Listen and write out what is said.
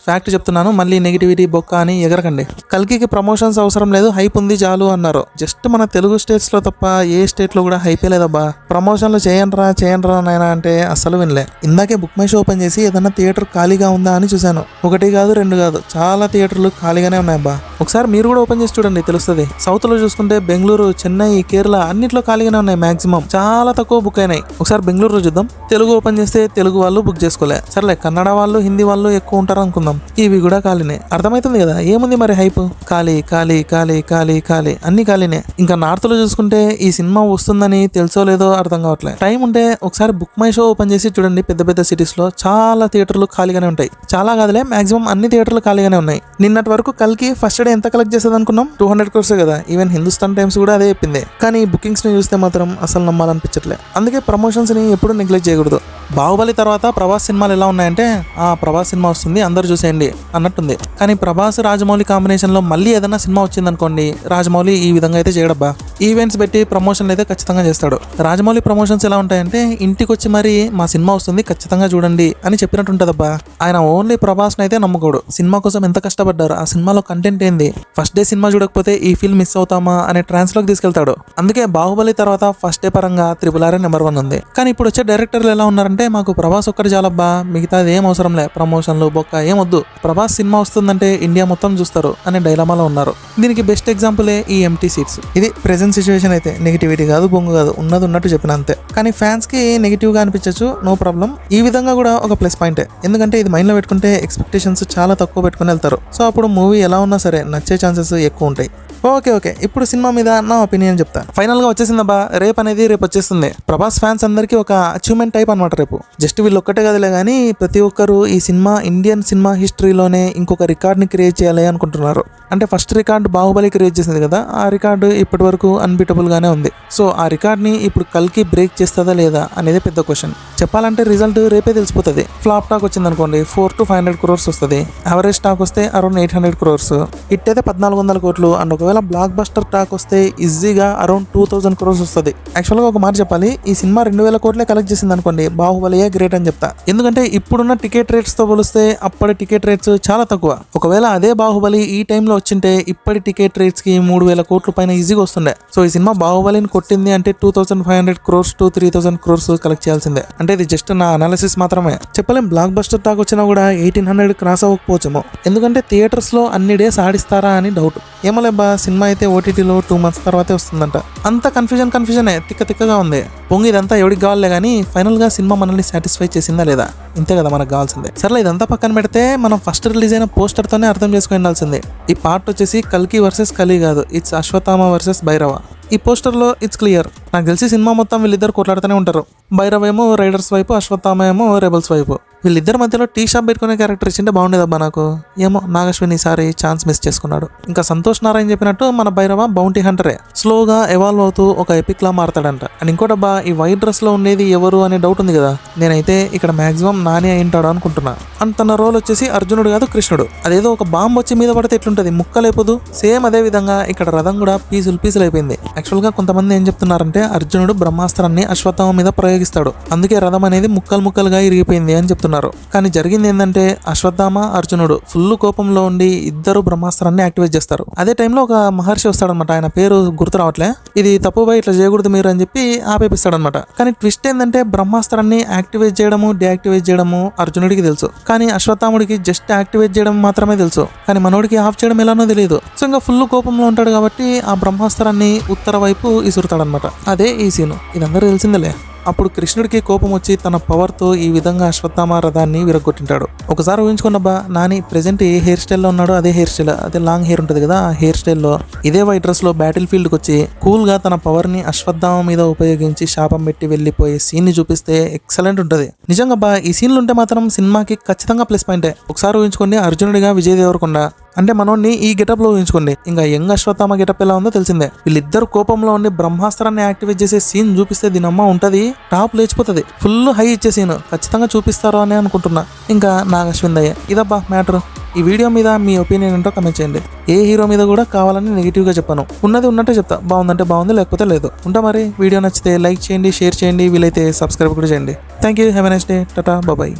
Fact చెప్తున్నాను, మళ్ళీ negativity బొక్క అని ఎగరకండి. కల్కికి ప్రమోషన్స్ అవసరం లేదు, హైప్ ఉంది చాలు అన్నారు. జస్ట్ మన తెలుగు స్టేట్స్ లో తప్ప ఏ స్టేట్ లో కూడా హైపే లేదబ్బా. ప్రమోషన్లు చేయండిరా నాయనా అంటే అస్సలు వినలే. ఇందాకే బుక్ మై షో ఓపెన్ చేసి ఏదన్నా థియేటర్ ఖాళీగా ఉందా అని చూశాను. 1 కాదు 2 కాదు, చాలా థియేటర్లు ఖాళీగానే ఉన్నాయబ్బా. ఒకసారి మీరు కూడా ఓపెన్ చేసి చూడండి, తెలుస్తుంది. సౌత్ లో చూసుకుంటే బెంగళూరు, చెన్నై, కేరళ అన్నిట్లో ఖాళీగానే ఉన్నాయి. మాక్సిమం చాలా తక్కువ బుక్ అయినాయి. ఒకసారి బెంగళూరు చూద్దాం. తెలుగు ఓపెన్ చేస్తే తెలుగు వాళ్ళు బుక్ చేసుకోలే. సర్లే, కన్నడ వాళ్ళు, హిందీ వాళ్ళు ఎక్కువ ఉంటారు అనుకుందాం. ఇవి కూడా ఖాళీనే. అర్థమవుతుంది కదా ఏముంది మరి హైప్. ఖాళీ ఖాళీ ఖాళీ ఖాళీ ఖాళీ అన్ని ఖాళీనే. ఇంకా నార్త్ లో చూసుకుంటే ఈ సినిమా వస్తుందని తెలుసో లేదో అర్థం కావట్లేదు. టైం ఉంటే ఒకసారి బుక్ మై షో ఓపెన్ చేసి చూడండి. పెద్ద పెద్ద సిటీస్ లో చాలా థియేటర్లు ఖాళీగానే ఉంటాయి. చాలా కాదులే, మాక్సిమం అన్ని థియేటర్లు ఖాళీగానే ఉన్నాయి. నిన్నటి వరకు కల్కి ఫస్ట్ డే ఎంత కలెక్ట్ చేసేది అనుకున్నాం? 200 crores కదా. ఈవెన్ హిందుస్థాన్ టైమ్స్ కూడా అదే చెప్పింది. కానీ బుకింగ్స్ ని చూస్తే మాత్రం అసలు నమ్మాలనిపించట్లే. అందుకే ప్రమోషన్స్ ని ఎప్పుడు నెగ్లెక్ట్ చేయకూడదు. బాహుబలి తర్వాత ప్రభాస్ సినిమాలు ఎలా ఉన్నాయంటే, ప్రభాస్ సినిమా వస్తుంది అందరు చూసేయండి అన్నట్టుంది. కానీ ప్రభాస్ రాజమౌళి కాంబినేషన్ లో మళ్ళీ ఏదైనా సినిమా వచ్చింది అనుకోండి, రాజమౌళి ఈ విధంగా అయితే చేయడబ్బా. ఈవెంట్స్ పెట్టి ప్రమోషన్లు అయితే ఖచ్చితంగా చేస్తాడు. రాజమౌళి ప్రమోషన్స్ ఎలా ఉంటాయంటే, ఇంటికి వచ్చి మరి మా సినిమా వస్తుంది ఖచ్చితంగా చూడండి అని చెప్పినట్టు ఉంటుందబ్బా. ఆయన ఓన్లీ ప్రభాస్ని అయితే నమ్ముకోడు. సినిమా కోసం ఎంత కష్టపడ్డారు, ఆ సినిమాలో కంటెంట్ ఏంది, ఫస్ట్ డే సినిమా చూడకపోతే ఈ ఫిల్మ్ మిస్ అవుతామా అనే ట్రాన్స్ లోకి తీసుకెళ్తాడు. అందుకే బాహుబలి తర్వాత ఫస్ట్ డే పరంగా RRR నెంబర్ 1 ఉంది. కానీ ఇప్పుడు వచ్చే డైరెక్టర్లు ఎలా ఉన్నారంటే, మాకు ప్రభాస్ ఒక్కటి చాలబ్బా, మిగతాది ఏం అవసరం లే, ప్రమోషన్లు బొక్క ఏమొద్దు, ప్రభాస్ సినిమా వస్తుందంటే ఇండియా మొత్తం చూస్తారు అనే డైలమాలో ఉన్నారు. దీనికి బెస్ట్ ఎగ్జాంపులే ఈ ఎంటీ సీట్స్. ఇది ప్రెజెంట్ సిచ్యువేషన్ అయితే. నెగిటివిటీ కాదు, బొంగు కాదు, ఉన్నది ఉన్నట్టు చెప్పిన అంతే. కానీ ఫ్యాన్స్ కి నెగిటివ్ గా అనిపించచ్చు, నో ప్రాబ్లం. ఈ విధంగా కూడా ఒక ప్లస్ పాయింటే. ఎందుకంటే ఇది మైండ్ లో పెట్టుకుంటే ఎక్స్పెక్టేషన్స్ చాలా తక్కువ పెట్టుకుని వెళ్తారు. సో అప్పుడు మూవీ ఎలా ఉన్నా సరే నచ్చే ఛాన్సెస్ ఎక్కువ ఉంటాయి. ఓకే, ఇప్పుడు సినిమా మీద నా ఒపీనియన్ చెప్తా. ఫైనల్ గా వచ్చేసిందబ్బా. రేపు వచ్చేస్తుంది. ప్రభాస్ ఫ్యాన్స్ అందరికీ ఒక అచీవ్మెంట్ టైప్ అనమాట రేపు. జస్ట్ వీళ్ళు ఒక్కటే కదలే కానీ ప్రతి ఒక్కరు ఈ సినిమా ఇండియన్ సినిమా హిస్టరీలోనే ఇంకొక రికార్డ్ ని క్రియేట్ చేయాలి అనుకుంటున్నారు. అంటే ఫస్ట్ రికార్డ్ బాహుబలి క్రియేట్ చేసింది కదా, ఆ రికార్డు ఇప్పటి వరకు అన్బీటబుల్ గానే ఉంది. సో ఆ రికార్డ్ ని ఇప్పుడు కల్కి బ్రేక్ చేస్తుందా లేదా అనేది పెద్ద క్వశ్చన్. చెప్పాలంటే రిజల్ట్ రేపే తెలిసిపోతుంది. ఫ్లాప్ టాక్ వచ్చింది అనుకోండి 400 to 500 crores వస్తుంది. యావరేజ్ టాక్ వస్తే అరౌండ్ 800 crores. హిట్ అయితే 1400 కోట్లు. అండ్ ఒకవేళ బ్లాక్ బస్టర్ టాక్ వస్తే ఈజీగా అరౌండ్ 2000 crores వస్తుంది. యాక్చువల్ గా ఒక మాట చెప్పాలి, ఈ సినిమా 2000 కోట్లే కలెక్ట్ చేసింది అనుకోండి, బాహుబలియే గ్రేట్ అని చెప్తా. ఎందుకంటే ఇప్పుడున్న టికెట్ రేట్స్ తో పోలిస్తే అప్పటి టికెట్ రేట్స్ చాలా తక్కువ. ఒకవేళ అదే బాహుబలి ఈ టైంలో వచ్చింటే ఇప్పటి టికెట్ రేట్స్ కి 3000 కోట్ల పైన ఈజీగా వస్తుండే. సో ఈ సినిమా బాహుబలిని కొట్టింది అంటే 2500 crores to 3000 crores కలెక్ట్ చేయాల్సిందే. అంటే ఇది జస్ట్ నా అనాలిసిస్ మాత్రమే. చెప్పలేం, బ్లాక్ బస్టర్ టాక్ వచ్చినా కూడా 1800 క్రాస్ అవ్వకపోవచ్చేమో. ఎందుకంటే థియేటర్స్ లో అన్ని డేస్ ఆడిస్తారా అని డౌట్. ఏమోలేబ్బా, సినిమా అయితే ఓటీటీలో 2 months తర్వాతే వస్తుందంట. అంత కన్ఫ్యూజనే, తిక్కగా ఉంది. పొంగి ఇదంతా ఎవరికి కావాలే కానీ ఫైనల్ గా సినిమా మనల్ని సాటిస్ఫై చేసిందా లేదా, ఇంతే కదా మనకు కావాల్సిందే. సర్లే, ఇదంతా పక్కన పెడితే మనం ఫస్ట్ రిలీజ్ అయిన పోస్టర్ తోనే అర్థం చేసుకుని ఉండాల్సిందే. ఈ పార్ట్ వచ్చేసి కల్కి వర్సెస్ కలి కాదు, ఇట్స్ అశ్వత్థామ వర్సెస్ భైరవ. ఈ పోస్టర్ లో ఇట్స్ క్లియర్. నాకు తెలిసి సినిమా మొత్తం వీళ్ళిద్దరు కొట్లాడుతూనే ఉంటారు. భైరవ ఏమో రైడర్స్ వైపు, అశ్వత్థామ ఏమో రెబల్స్ వైపు. వీళ్ళిద్దరి మధ్యలో టీ షాప్ పెట్టుకునే క్యారెక్టర్ ఇచ్చింటే బాగుండేదబ్బా నాకు. ఏమో నాగశ్విన్ ఈసారి ఛాన్స్ మిస్ చేసుకున్నాడు. ఇంకా సంతోష్ నారాయణ చెప్పినట్టు మన భైరవ బౌంటీ హంటరే. స్లోగా ఎవాల్వ్ అవుతూ ఒక ఎపిక్ లా మారతాడంట. అండ్ ఇంకోటబ్బా, ఈ వైట్ డ్రెస్ లో ఉండేది ఎవరు అనే డౌట్ ఉంది కదా. నేనైతే ఇక్కడ మాక్సిమం నాని అయింటాడు అనుకుంటున్నా. అండ్ తన రోల్ వచ్చేసి అర్జునుడు కాదు, కృష్ణుడు. అదేదో ఒక బాంబు వచ్చి మీద పడితే ఎట్లుంటది, ముక్కలైపోదు, సేమ్ అదే విధంగా ఇక్కడ రథం కూడా పీసులు అయిపోయింది. యాక్చువల్ గా కొంతమంది ఏం చెప్తున్నారంటే అర్జునుడు బ్రహ్మాస్త్రాన్ని అశ్వత్థామ మీద ప్రయోగిస్తాడు, అందుకే రథం అనేది ముక్కలుగా ఇరిగిపోయింది అని చెప్తున్నారు. కానీ జరిగింది ఏంటంటే అశ్వత్థామ అర్జునుడు ఫుల్ కోపంలో ఉండి ఇద్దరు బ్రహ్మాస్త్రాన్ని యాక్టివేట్ చేస్తారు. అదే టైంలో ఒక మహర్షి వస్తాడనమాట, ఆయన పేరు గుర్తు రావట్లే. ఇది తప్పుపై ఇట్లా చేయకూడదు మీరు అని చెప్పి ఆపేపిస్తాడనమాట. కానీ ట్విస్ట్ ఏంటంటే బ్రహ్మాస్త్రాన్ని యాక్టివేట్ చేయడము డీయాక్టివేట్ చేయడము అర్జునుడికి తెలుసు, కానీ అశ్వత్థాముడికి జస్ట్ యాక్టివేట్ చేయడం మాత్రమే తెలుసు. కానీ మనోడికి ఆఫ్ చేయడం ఎలానో తెలియదు. సో ఇంకా ఫుల్ కోపంలో ఉంటాడు కాబట్టి ఆ బ్రహ్మాస్త్రాన్ని ఉత్తర వైపు ఇసురుతాడనమాట. అదే ఈ సీను, ఇదందరూ తెలిసిందిలే. అప్పుడు కృష్ణుడికి కోపం వచ్చి తన పవర్తో ఈ విధంగా అశ్వత్థామ రథాన్ని విరగొట్టింటాడు. ఒకసారి ఊహించుకున్నబ్బా, నాని ప్రెజెంట్ ఏ హెయిర్ స్టైల్లో ఉన్నాడో అదే హెయిర్ స్టైల్, అదే లాంగ్ హెయిర్ ఉంటుంది కదా, ఆ హెయిర్ స్టైల్లో ఇదే వైట్ డ్రెస్ లో బ్యాటిల్ ఫీల్డ్కి వచ్చి కూల్ గా తన పవర్ ని అశ్వత్థామ మీద ఉపయోగించి శాపం పెట్టి వెళ్ళిపోయే సీన్ ని చూపిస్తే ఎక్సలెంట్ ఉంటుంది. నిజంగా బా, ఈ సీన్లు ఉంటే మాత్రం సినిమాకి ఖచ్చితంగా ప్లస్ పాయింటే. ఒకసారి ఊహించుకోండి, అర్జునుడిగా విజయ్ దేవరకొండ అంటే మనోడిని ఈ గెటప్ లో ఊహించుకోండి. ఇంకా యంగ్ అశ్వత్థామ గెటప్ ఎలా ఉందో తెలిసిందే. వీళ్ళిద్దరు కోపంలో ఉండి బ్రహ్మాస్త్రాన్ని యాక్టివేట్ చేసే సీన్ చూపిస్తే దీనమ్మ ఉంటది, టాప్ లేచిపోతుంది. ఫుల్ హై ఇచ్చే సీన్ ఖచ్చితంగా చూపిస్తారో అని అనుకుంటున్నా. ఇంకా నాగశ్విన్ దయ్య. ఇదబ్బా మ్యాటర్. ఈ వీడియో మీద మీ ఒపీనియన్ ఏంటో కమెంట్ చేయండి. ఏ హీరో మీద కూడా కావాలని నెగిటివ్ గా చెప్పాను, ఉన్నది ఉన్నట్టే చెప్తా. బాగుందంటే బాగుంది, లేకపోతే లేదు. ఉంటా మరి. వీడియో నచ్చితే లైక్ చేయండి, షేర్ చేయండి, వీలైతే సబ్స్క్రైబ్ కూడా చేయండి. Thank you, have a nice day, tata, bye.